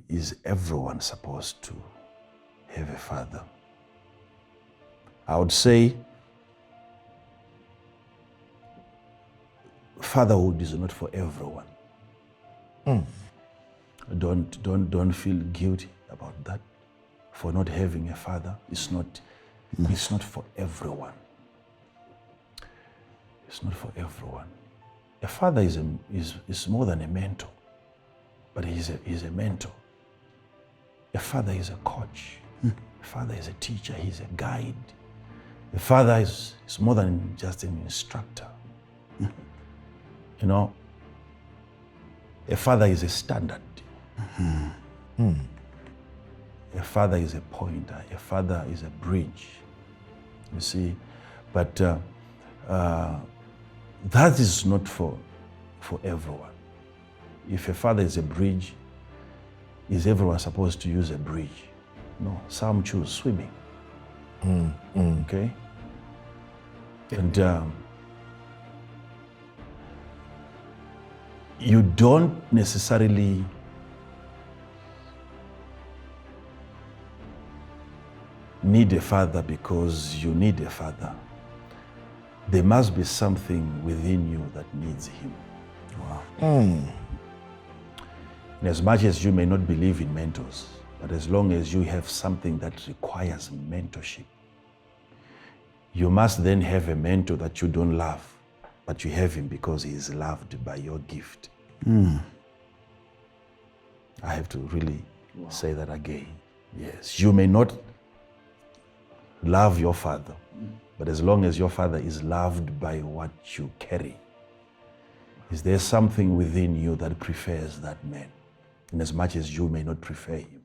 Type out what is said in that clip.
is everyone supposed to have a father? I would say fatherhood is not for everyone. Don't feel guilty about that, for not having a father. It's not for everyone. It's not for everyone. A father is more than a mentor, but he's a mentor. A father is a coach. A father is a teacher. He's a guide. A father is more than just an instructor. You know, a father is a standard. A father is a pointer. A father is a bridge. You see, but that is not for everyone. If a father is a bridge, is everyone supposed to use a bridge? No, some choose swimming. Okay? And you don't necessarily need a father because you need a father. There must be something within you that needs him. Wow. And as much as you may not believe in mentors, but as long as you have something that requires mentorship, you must then have a mentor that you don't love, but you have him because he is loved by your gift. I have to really say that again. Yes, you may not love your father, but as long as your father is loved by what you carry, is there something within you that prefers that man? And as much as you may not prefer him,